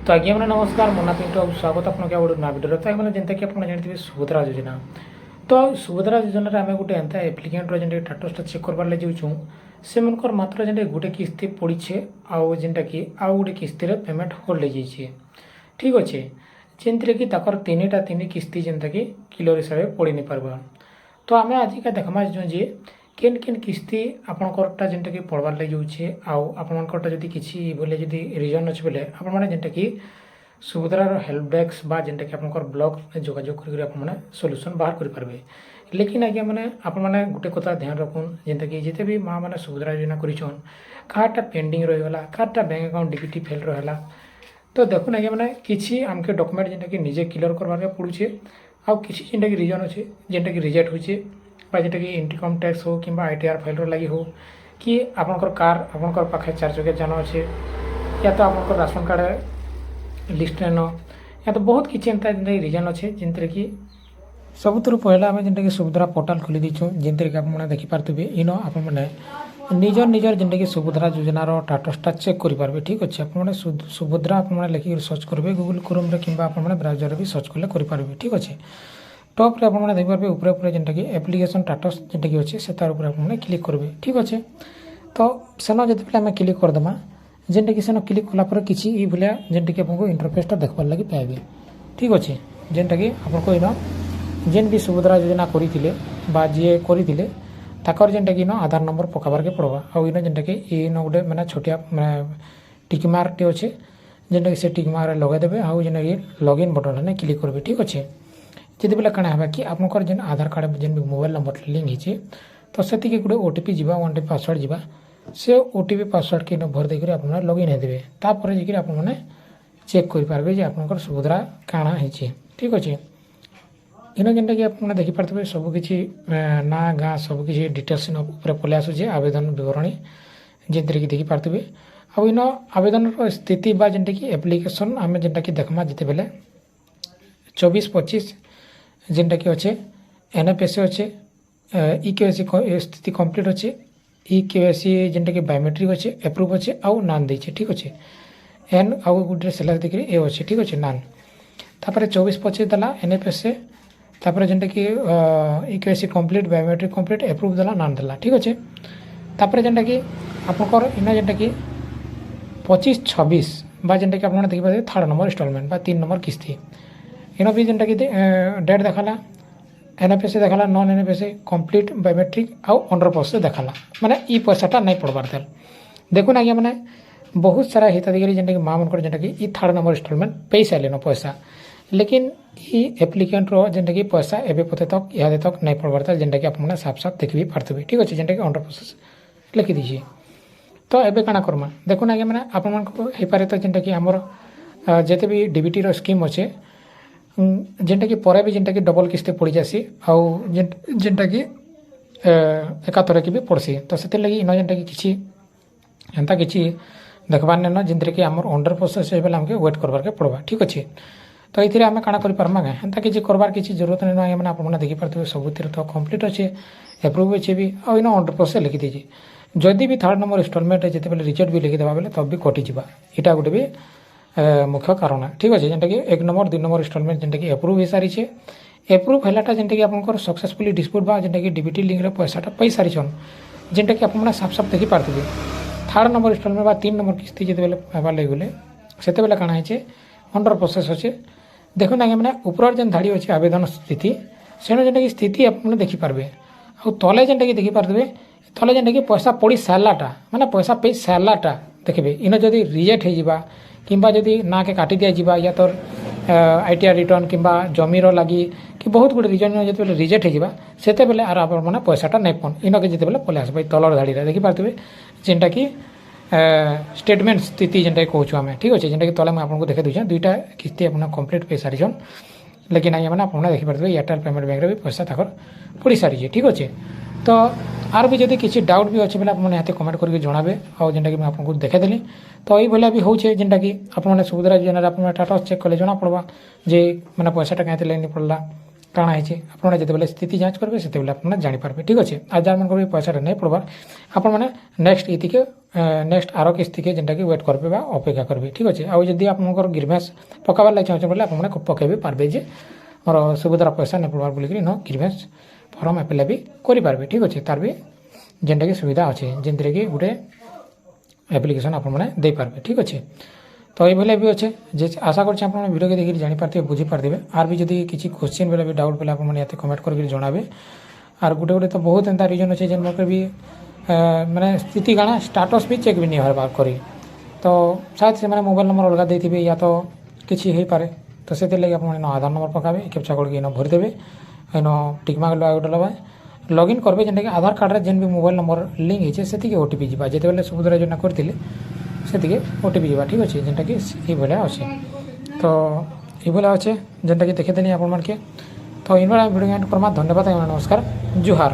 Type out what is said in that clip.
तो आज्ञा मैंने नमस्कार मुन्ना पिंटू स्वागत आपन क्या गोटे ना भिडियो तो मैंने जेनता कि आप जानते सुभद्रा योजना। तो सुभद्रा योजना आम गोटे एंता एप्लिकेंट जेनटा स्टाटसटा चेक करवार लगे जाऊँ से मनकर मात्र जेनटा गोटे किस्ती पड़े आउ जेनटा कि आउ गोटे किस्ती पेमेंट होल्ड हो जाइए ठीक अच्छे जेनते कि तीन किस्ती जेनता कि क्लियर हिसाब से पड़ नहीं पार्बा। तो आम आज का देखमा जे केन केन किस्ती आपंकरटा जेनटा कि पड़वार लगे जाऊे आपंकरटा जदि किसी बोले जदि रिजन अच्छे बोले आपने जेनटा कि सुभद्रार हेल्प डेस्क बा जेनटा कि आपंकर ब्लॉक जोगाजोग करके आपने सॉल्यूशन बाहर कर पारबे। लेकिन आज्ञा मैंने आपने गोटे कथा ध्यान रखुन जेनटा कि जिते भी माँ मैंने सुभद्रा योजना करिछन काटा पेंडिंग रहीगला काटा बैंक अकाउंट डीबीटी फेल रहा। तो देखुन आज्ञा मैंने किसी आमके डॉक्यूमेंट जेनटा कि निजे क्लियर करवार पड़ुछे आउ किसी जेनटा कि रिजन अच्छे जेनटा कि रिजेक्ट होचे जेटा कि इनकम टैक्स हो कि आईटीआर फाइल लगी हो कि आपंकर कार आपंकर पाखे 4 चकिया जान अच्छे या तो आपंकर राशन कार्ड लिस्ट न या तो बहुत किसी एंता जेनटा रिजन अच्छे जिनते कि सबुतर पहला आम जेनटा कि सुभद्रा पोर्टाल खोली दीचु जिनते कि आपने देखिपारे इन आपने निजर निजर जेनटा कि सुभद्रा योजनार स्टाटसटा चेक करेंगे ठीक अच्छे आपने सुभद्रा आपने लिखिक सर्च करेंगे गूगल क्रोम कि आपने ब्राउजर भी सर्च कले करेंगे ठीक अच्छे। टॉप रे आपने देखिपारे ऊपर जेनटा कि एप्लिकेशन स्टाटस जेनटा कि अच्छे से तार आपने क्लिक करेंगे ठीक अच्छे। तो सेन जो आम क्लिक करदेमा जेनटा कि सेन क्लिक कलापर किसी भाया जेनटा कि आपको इंटरफेसटा देखबार लगे पाइबे ठीक अच्छे। जेनटा कि आपको इन जेन भी सुभद्रा योजना करते जी करते ताकर जेनटा कि आधार नंबर पकाबार के पड़वा आउ इन जेनटा कि इन गोटे मैंने छोटिया टिकमार्कटे अच्छे जेनटा कि से टिकमार्क लगेदेवे आउ जेन ये लॉगिन बटन ने क्लिक करेंगे ठीक अच्छे। जिते बेले काଣା है कि आपंकर जेन आधार कार्ड जेन मोबाइल नंबर लिंक होचे तो से गोटे ओटीपी जा वन टाइम पासवर्ड जा से ओटीपी पासवर्ड के भर देकर आप लॉगिन होदेवे तापर जाकर आपने चेक करेंगे आपंकर सुभद्रा काଣା है ठीक अच्छे। इन जेनटा कि आपने देखिपारे सबकि ना गाँ सबकि डिटेल्स पलि आसूचे आवेदन विवरणी जिनते कि देखिपारे आउ इन आवेदन स्थिति बा जेनटा कि एप्लिकेशन आम जेनटा कि देखमा जिते बेले 24-25 जेनटा कि अच्छे एनएफएसए अच्छे इकेवाईसी स्थिति कंप्लीट अच्छे इकेवाईसी जेनटा कि बायोमेट्रिक अच्छे एप्रूव अच्छे आउ नान देचे ठीक अच्छे एन आउ गोटे सेलेक्ट देखिए ए अच्छे ठीक अच्छे नान तापर 24-25 देला एनएफएसए तापर जेनटा कि इकेवाईसी कंप्लीट बायोमेट्रिक कंप्लीट एप्रूव देला नान देला ठीक अच्छे। तापर जेनटा कि आपंकर इन जेनटा कि 25-26 बा जेनटा कि आपने देखिपारे 3rd नंबर इंस्टॉलमेंट बा 3 नंबर किस्ती इन भी जेनटा कि डेट देखाला एनएफएसए देखाला नॉन एनएफएसए कंप्लीट बायोमेट्रिक आउ 100% देखाला माने ई पैसाटा नहीं पड़बार तेल देखुन आज्ञा मैंने बहुत सारा हिताधिकारी जेनटा कि माँ मनकर जेनटा कि ई 3rd नंबर इंस्टॉलमेंट पे सारे पैसा लेकिन ई एप्लिकेंट जेनटा कि पैसा एवं पते तक इहादे तक नहीं पड़बार तेल जेनटा कि आपने साफ साफ देख भी पार्थे ठीक अच्छे जेनटा कि 100% लिखि दीजिए। तो एबे काଣା करमा देखुन आज्ञा मैंने आपरे तो जेनटा कि आमर जिते भी डीबीटी स्कीम अच्छे जेनटा कि पर भी जेनटा कि डबल किस्ती पड़ जासी आउ जेनटा कि एकातर की भी पड़सी तो से लगी इन जेनटा कि किसी एंता किसी देखबार न जिनते कि आमर 100% बेले आमके वेट करवार के पड़वा ठीक अच्छे। तो ये आम काଣା करें एंता किसी करवार किसी जरूरत नहीं आज्ञा मैंने आपने देखिपारे सबुतिर तो कंप्लीट अच्छे एप्रूव अच्छे भी आउ इन 100% लिखि दीजिए जदि भी 3rd नंबर इंस्टॉलमेंट जिते बेले रिजेक्ट भी लिखिदेवा बेले तब भी कटिजा यहाँ गोटे भी मुख्य कारण है ठीक अच्छे। जेनटा कि 1 नंबर 2 नंबर इंस्टॉलमेंट जेनटा कि एप्रूव हो सारी एप्रूव हैलाटा जेनटा कि आपंकर सक्सेसफुली डिस्प्यूट बा जेनटा कि डीबीटी लिंक रे पैसाटा पाई सारिछन जेनटा कि आपने साफ साफ देखि पारथिबे 3rd नंबर इंस्टॉलमेंट बा 3 नंबर किस्ती जिते बेले पाइबार लगे गले सेते बेले काଣା है 100% अच्छे। देखुन आज्ञा मैंने ऊपर जेन धाड़ी अच्छे आवेदन स्थिति सेन जेनटा कि स्थिति आपने देखिपारे आउ तले जेनटा कि देखिपारे तले जेनटा कि पैसा पड़ी साराटा माने पैसा पे साराटा देखिए इन जदि रिजेक्ट हो किंबा जदि ना के काटी दिया जावा या तो आईटीआर रिटर्न किंबा जमीर लगी कि बहुत गुड रिजन जो रिजेक्ट होते बेले आर आप पैसाटा नहीं पन इनके जिते बेले पलि आस तलर धाड़ी देखिपारे जेनटा कि स्टेटमेंट स्थिति जेनटा कहूँ आम ठीक अच्छे जेनटा कि तले मुझे आपको देखे दूचे 2टा किस्ती अपना कंप्लीट पे सारिछन लेकिन आज्ञा मैंने आपने देखिपारे एयरटेल पेमेंट बैंक भी पैसा तक पड़ सारी ठीक अच्छे। तो आर भी जब किसी डाउट भी अच्छे बेले आपने कमेंट करके जनाबे और जेनटा कि मैं आपको देखेदेली तो ये भाया भी होचे जेनटा कि आपने सुभद्रा योजना आप स्टाटस चेक कले जना पड़वा जे मैंने पैसाटा कहीं नहीं पड़ला କାଣା ହେଇଛି ଆପଣମାନେ ଯେତେବେଳେ ସ୍ଥିତି ଯାଞ୍ଚ କରିବେ ସେତେବେଳେ ଆପଣମାନେ ଜାଣିପାରିବେ ଠିକ୍ ଅଛି। ଆଉ ଯାହାମାନଙ୍କର ବି ପଇସାଟା ନାଇଁ ପଡ଼ବାର୍ ଆପଣମାନେ ନେକ୍ସଟ ଇତିକେ ନେକ୍ସଟ ଆର କିସ୍ତିକେ ଯେନ୍ଟାକି ୱେଟ୍ କରିବେ ବା ଅପେକ୍ଷା କରିବେ ଠିକ୍ ଅଛି। ଆଉ ଯଦି ଆପଣଙ୍କର ଗ୍ରିଭେନ୍ସ ପକାବାର ଲାଗି ଚାହୁଁଛନ୍ତି ବୋଲେ ଆପଣମାନେ ପକାଇ ବି ପାରବେ ଯେ ମୋର ସୁଭଦ୍ରା ପଇସା ନାଇଁ ପଡ଼ବାର୍ ବୋଲିକିରି ନ ଗ୍ରିଭେନ୍ସ ଫର୍ମ ଆପ୍ଲାଏ ବି କରିପାରିବେ ଠିକ୍ ଅଛି। ତାର ବି ଯେନ୍ଟାକି ସୁବିଧା ଅଛି ଯେନ୍ଥିରେ କି ଗୋଟେ ଆପ୍ଲିକେସନ୍ ଆପଣମାନେ ଦେଇପାରିବେ ଠିକ୍ ଅଛି। ତ এইভাবে ବି অছে যে আশা করছি আপনার ভিডিওকে দেখি জাঁপারে বুঝিপারে আর বি যদি কিছু কোশ্চিন বেলে বি ডাউট বেলে আপনার এতে কমেন্ট করি জানাবে। আর গোটে গোটে তো বহুত এন্তা রিজন আছে যেনকে বি মানে স্থিতি কাଣା স্টাটস বি চেক বি नहीं হবার করি তো শায়দ সে মোবাইল নম্বর অলগা দিয়ে ইয়া তো কিছু হয়েপরে তো সেলাগি আপনার আধার নম্বর পকাবে ক্যাপচা কোড ইন ভরিদেবে ইন টিকমার্ক গোটে লগাবে লগ ইন করবে যেটা আধার কার্ডে যেন বি মোবাইল নম্বর লিঙ্ক হয়েছে সেটিকে ওটিপি যা যেতবে সুভদ্রা যোজনা করে সেদিকে ওটিপি যা ঠিক আছে যেটাকি এইভাবে আছে। তো এইভাবে আছে যেটাকি দেখে দেলি আপনার তো এইভাবে ভিডিও এন্ড করমা। ধন্যবাদ নমস্কার জুহার।